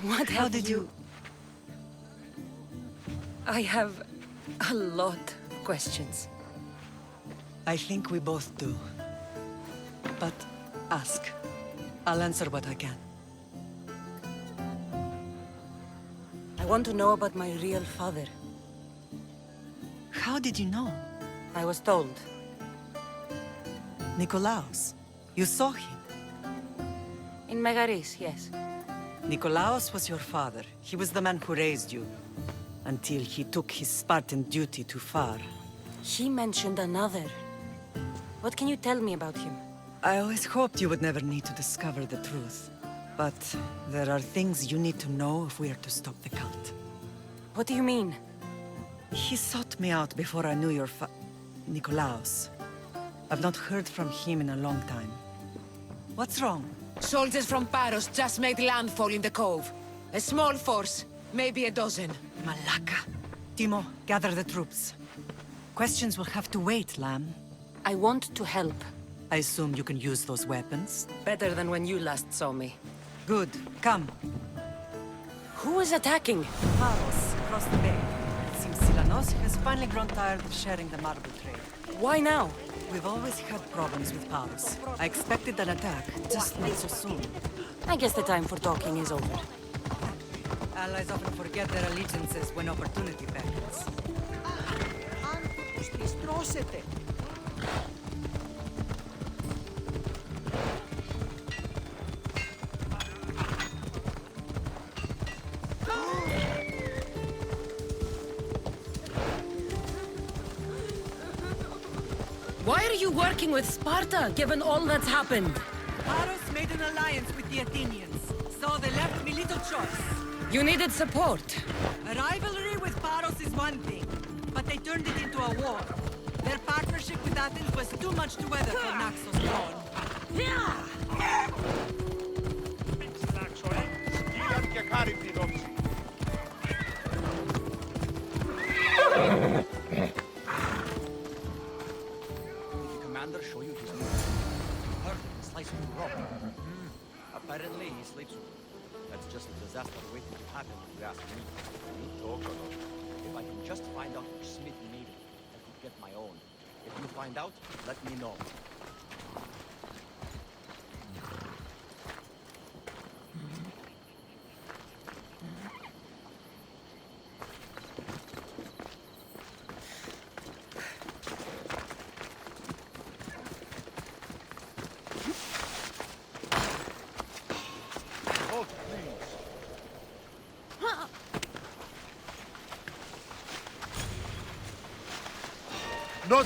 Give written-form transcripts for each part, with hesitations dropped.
What How did you... I have a lot of questions. I think we both do. But ask. I'll answer what I can. I want to know about my real father. How did you know? I was told. Nikolaos. You saw him. In Megaris, yes. Nikolaos was your father. He was the man who raised you. Until he took his Spartan duty too far. He mentioned another. What can you tell me about him? I always hoped you would never need to discover the truth. But there are things you need to know if we are to stop the cult. What do you mean? He sought me out before I knew your Nikolaos. I've not heard from him in a long time. What's wrong? Soldiers from Paros just made landfall in the cove. A small force, maybe a dozen. Malaka. Timo, gather the troops. Questions will have to wait, Lamb. I want to help. I assume you can use those weapons? Better than when you last saw me. Good. Come. Who is attacking? Paros, across the bay. It seems Silanos has finally grown tired of sharing the marble trade. Why now? We've always had problems with Paros. I expected an attack, just not so soon. I guess the time for talking is over. Allies often forget their allegiances when opportunity beckons. Why are you working with Sparta, given all that's happened? Paros made an alliance with the Athenians, so they left me little choice. You needed support. A rivalry with Paros is one thing, but they turned it into a war. Their partnership with Athens was too much to weather for Naxos throne. Commander show you his move. Perfect slice of rock. Apparently he sleeps with it. That's just a disaster waiting to happen if you ask me. You talk or not. If I can just find out which smith made it, I could get my own. If you find out, let me know. Not...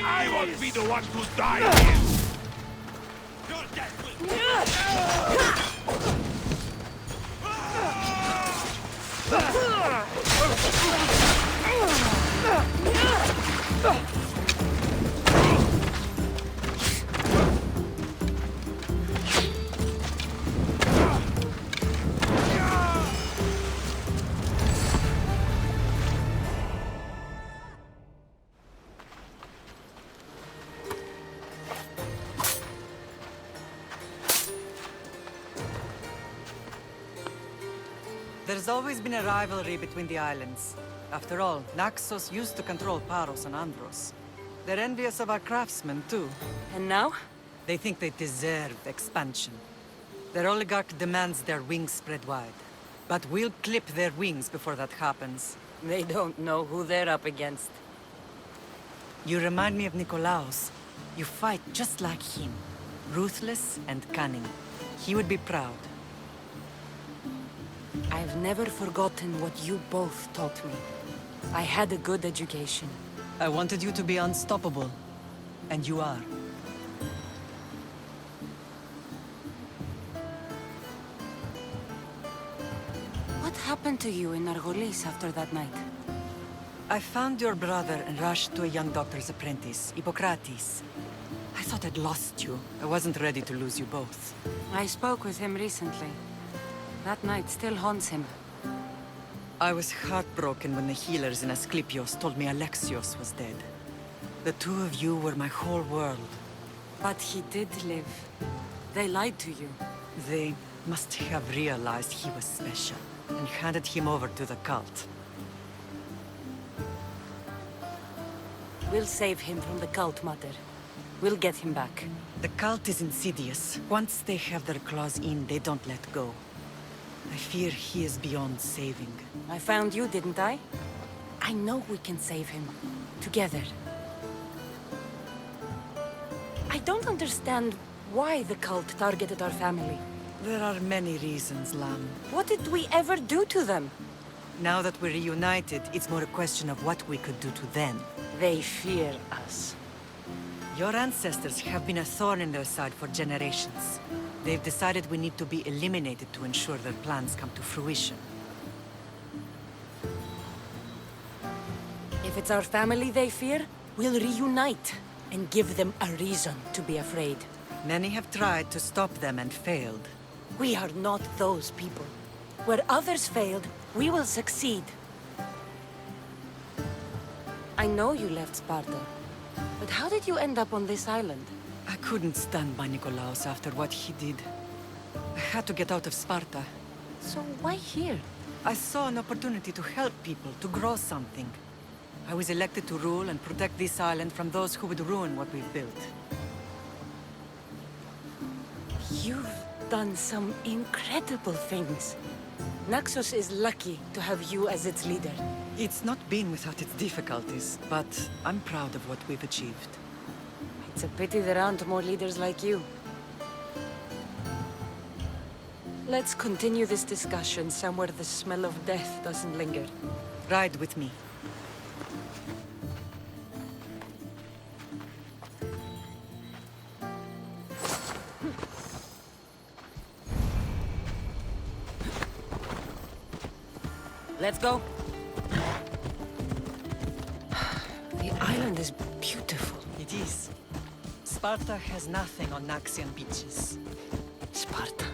I won't be the one to die here! Your death will... There's always been a rivalry between the islands. After all, Naxos used to control Paros and Andros. They're envious of our craftsmen, too. And now? They think they deserve expansion. Their oligarch demands their wings spread wide. But we'll clip their wings before that happens. They don't know who they're up against. You remind me of Nikolaos. You fight just like him. Ruthless and cunning. He would be proud. I've never forgotten what you both taught me. I had a good education. I wanted you to be unstoppable. And you are. What happened to you in Argolis after that night? I found your brother and rushed to a young doctor's apprentice, Hippocrates. I thought I'd lost you. I wasn't ready to lose you both. I spoke with him recently. That night still haunts him. I was heartbroken when the healers in Asclepios told me Alexios was dead. The two of you were my whole world. But he did live. They lied to you. They must have realized he was special and handed him over to the cult. We'll save him from the cult, Mother. We'll get him back. The cult is insidious. Once they have their claws in, they don't let go. I fear he is beyond saving. I found you, didn't I? I know we can save him. Together. I don't understand why the cult targeted our family. There are many reasons, Lam. What did we ever do to them? Now that we're reunited, it's more a question of what we could do to them. They fear us. Your ancestors have been a thorn in their side for generations. They've decided we need to be eliminated to ensure their plans come to fruition. If it's our family they fear, we'll reunite and give them a reason to be afraid. Many have tried to stop them and failed. We are not those people. Where others failed, we will succeed. I know you left Sparta, but how did you end up on this island? I couldn't stand by Nikolaos after what he did. I had to get out of Sparta. So why here? I saw an opportunity to help people, to grow something. I was elected to rule and protect this island from those who would ruin what we've built. You've done some incredible things. Naxos is lucky to have you as its leader. It's not been without its difficulties, but I'm proud of what we've achieved. It's a pity there aren't more leaders like you. Let's continue this discussion somewhere the smell of death doesn't linger. Ride with me. Let's go. The island is beautiful. It is. Sparta has nothing on Naxian beaches. Sparta.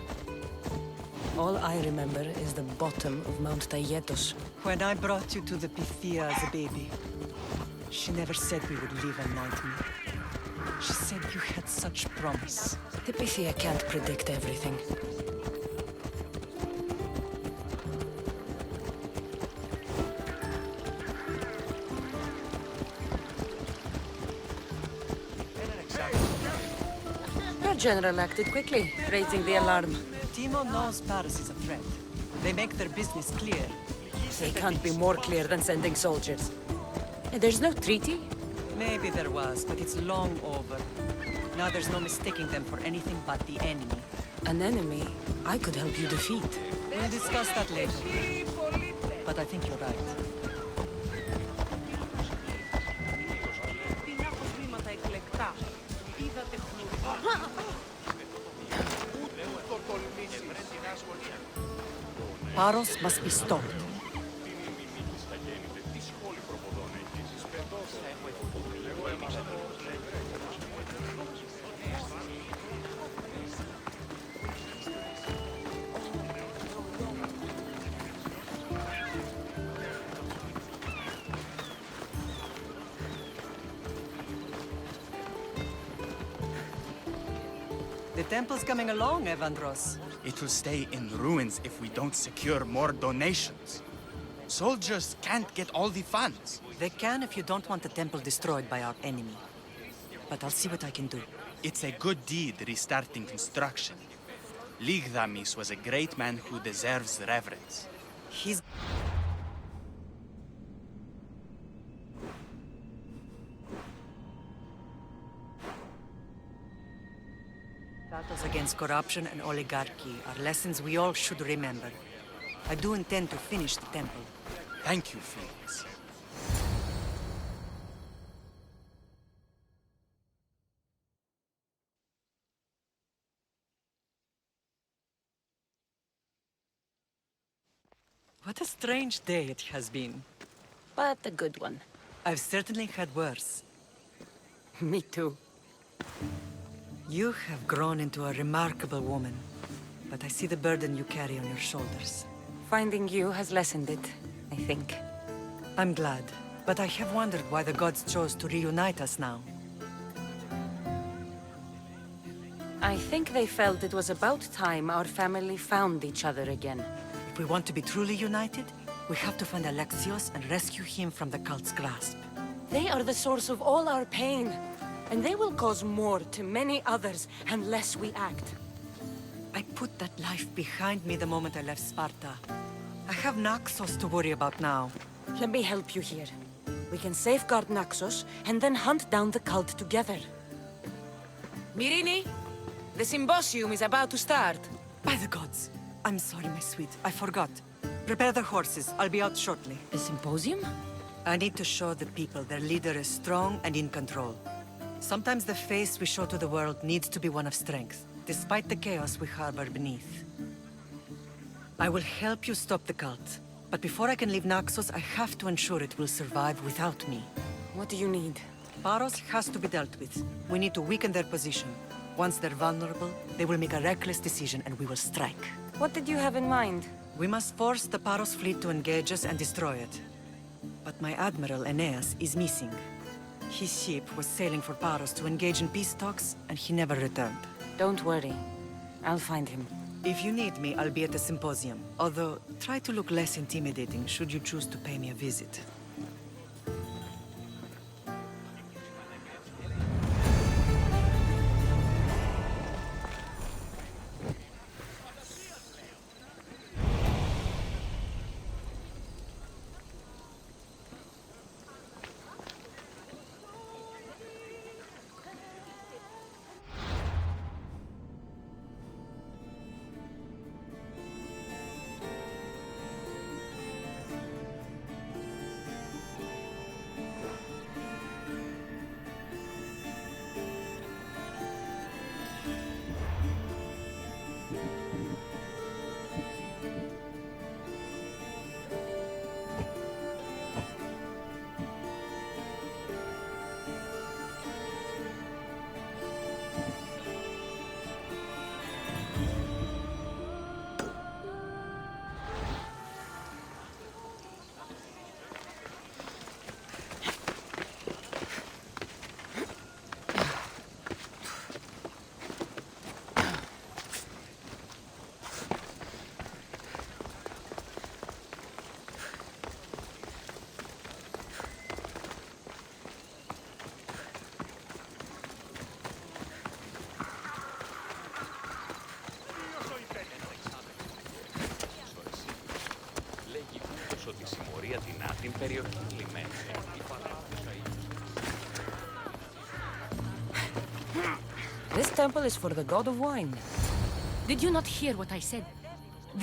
All I remember is the bottom of Mount Taygetos. When I brought you to the Pythia as a baby, she never said we would live a nightmare. She said you had such promise. The Pythia can't predict everything. Your general acted quickly, raising the alarm. Timo knows Paris is a threat. They make their business clear. They can't be more clear than sending soldiers. And there's no treaty? Maybe there was, but it's long over. Now there's no mistaking them for anything but the enemy. An enemy I could help you defeat. We'll discuss that later. But I think you're right. Paros must be stopped. The temple's coming along, Evandros. It will stay in ruins if we don't secure more donations. Soldiers can't get all the funds. They can if you don't want the temple destroyed by our enemy. But I'll see what I can do. It's a good deed restarting construction. Ligdamis was a great man who deserves reverence. He's... Battles against corruption and oligarchy are lessons we all should remember. I do intend to finish the temple. Thank you, Felix. What a strange day it has been. But a good one. I've certainly had worse. Me too. You have grown into a remarkable woman, but I see the burden you carry on your shoulders. Finding you has lessened it, I think. I'm glad, but I have wondered why the gods chose to reunite us now. I think they felt it was about time our family found each other again. If we want to be truly united, we have to find Alexios and rescue him from the cult's grasp. They are the source of all our pain, and they will cause more to many others unless we act. I put that life behind me the moment I left Sparta. I have Naxos to worry about now. Let me help you here. We can safeguard Naxos and then hunt down the cult together. Myrrine, the symposium is about to start. By the gods! I'm sorry, my sweet. I forgot. Prepare the horses. I'll be out shortly. A symposium? I need to show the people their leader is strong and in control. Sometimes the face we show to the world needs to be one of strength, despite the chaos we harbor beneath. I will help you stop the cult, but before I can leave Naxos, I have to ensure it will survive without me. What do you need? Paros has to be dealt with. We need to weaken their position. Once they're vulnerable, they will make a reckless decision and we will strike. What did you have in mind? We must force the Paros fleet to engage us and destroy it. But my admiral, Aeneas, is missing. His ship was sailing for Paros to engage in peace talks, and he never returned. Don't worry. I'll find him. If you need me, I'll be at the symposium. Although, try to look less intimidating should you choose to pay me a visit. ότι η συμμορία τεινά την περιοχή λιμένη. This temple is for the god of wine. Did you not hear what I said?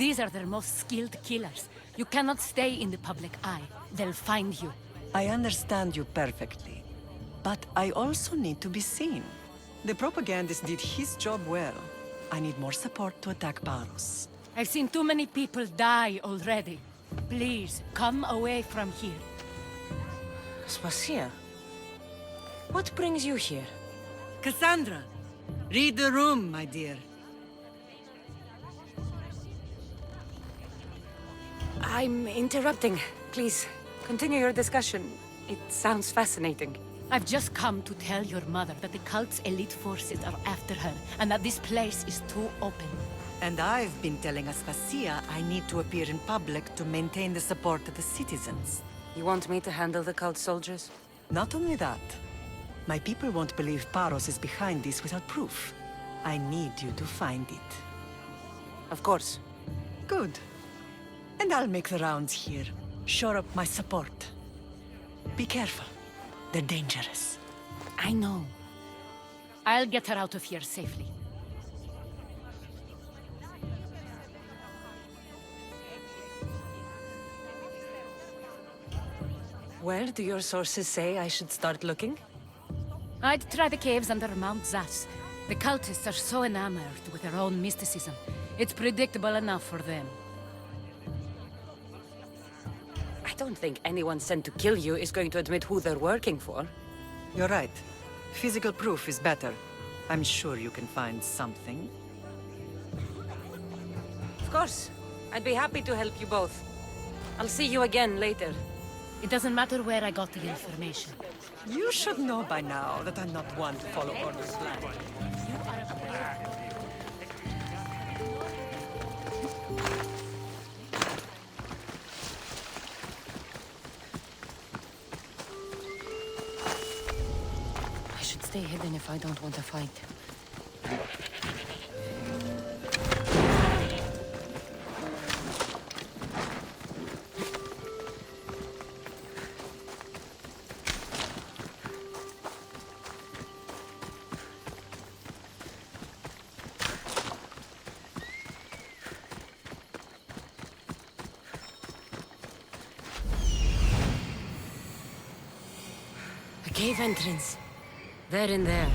These are their most skilled killers. You cannot stay in the public eye. They'll find you. I understand you perfectly. But I also need to be seen. The propagandist did his job well. I need more support to attack Paros. I've seen too many people die already. Please, come away from here. Spasia, what brings you here? Kassandra, read the room, my dear. I'm interrupting. Please, continue your discussion. It sounds fascinating. I've just come to tell your mother that the cult's elite forces are after her, and that this place is too open. And I've been telling Aspasia I need to appear in public to maintain the support of the citizens. You want me to handle the cult soldiers? Not only that, my people won't believe Paros is behind this without proof. I need you to find it. Of course. Good. And I'll make the rounds here. Shore up my support. Be careful. They're dangerous. I know. I'll get her out of here safely. Where do your sources say I should start looking? I'd try the caves under Mount Zas. The cultists are so enamored with their own mysticism. It's predictable enough for them. I don't think anyone sent to kill you is going to admit who they're working for. You're right. Physical proof is better. I'm sure you can find something. Of course. I'd be happy to help you both. I'll see you again later. It doesn't matter where I got the information. You should know by now that I'm not one to follow orders blindly. I should stay hidden if I don't want to fight. A cave entrance. They're in there.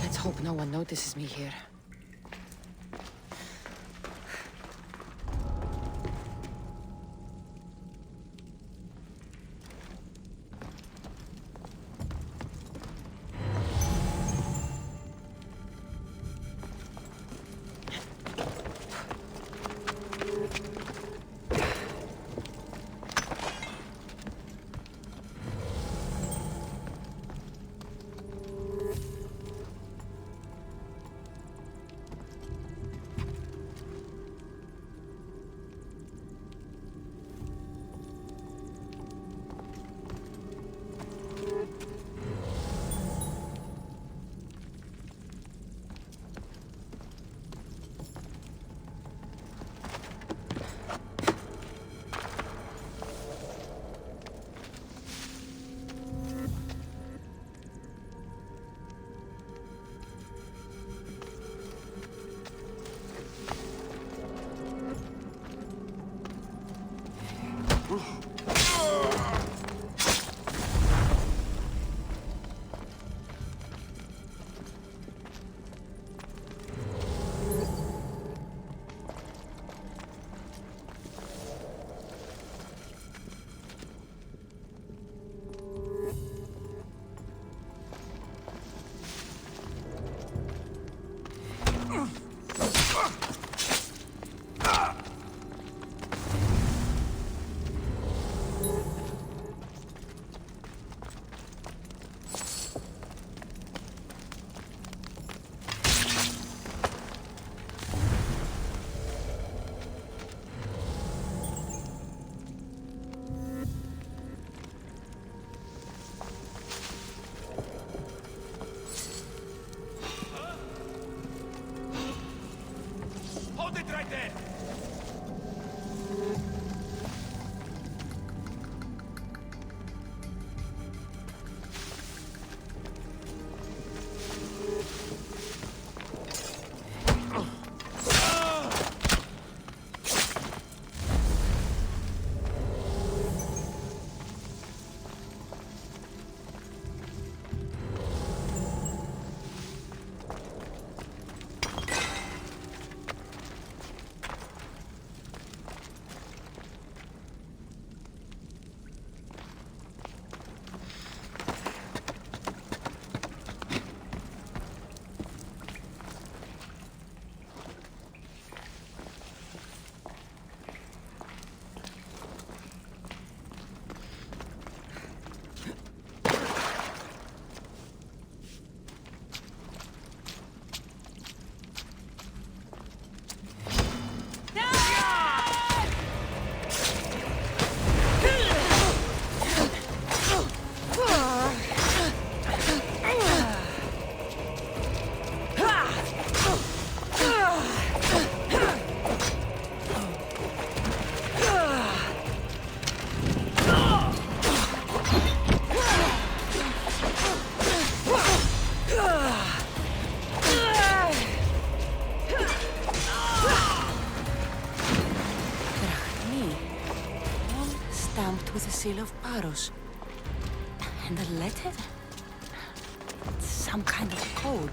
Let's hope no one notices me here. Hold it right there! Stamped with the seal of Paros. And a letter? It's some kind of code.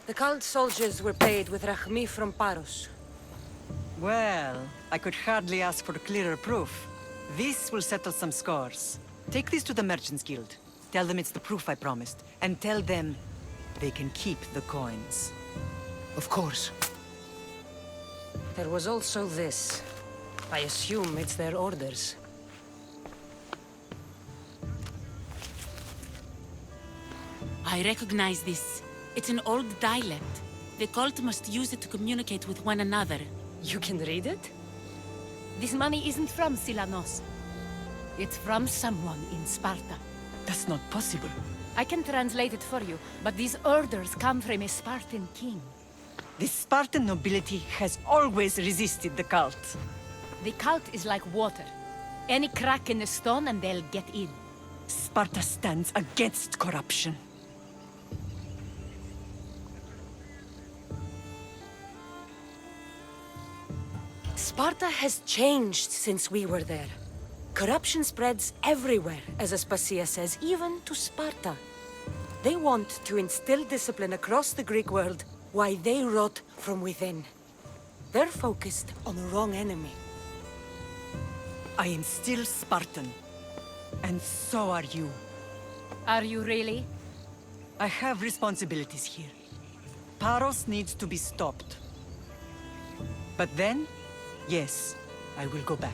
The cult soldiers were paid with Rachmi from Paros. Well, I could hardly ask for clearer proof. This will settle some scores. Take this to the Merchants Guild. Tell them it's the proof I promised. And tell them they can keep the coins. Of course. There was also this. I assume it's their orders. I recognize this. It's an old dialect. The cult must use it to communicate with one another. You can read it? This money isn't from Silanos. It's from someone in Sparta. That's not possible. I can translate it for you, but these orders come from a Spartan king. The Spartan nobility has always resisted the cult. The cult is like water. Any crack in the stone and they'll get in. Sparta stands against corruption. Sparta has changed since we were there. Corruption spreads everywhere, as Aspasia says, even to Sparta. They want to instill discipline across the Greek world, while they rot from within. They're focused on the wrong enemy. I am still Spartan. And so are you. Are you really? I have responsibilities here. Paros needs to be stopped. But then, yes, I will go back.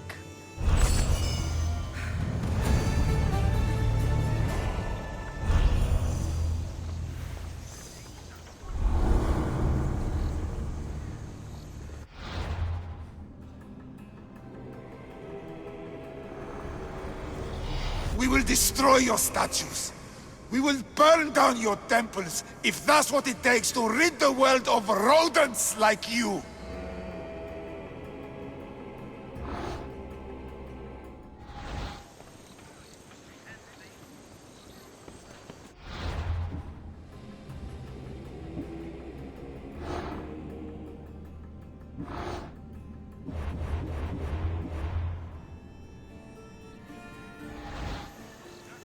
We will destroy your statues. We will burn down your temples if that's what it takes to rid the world of rodents like you.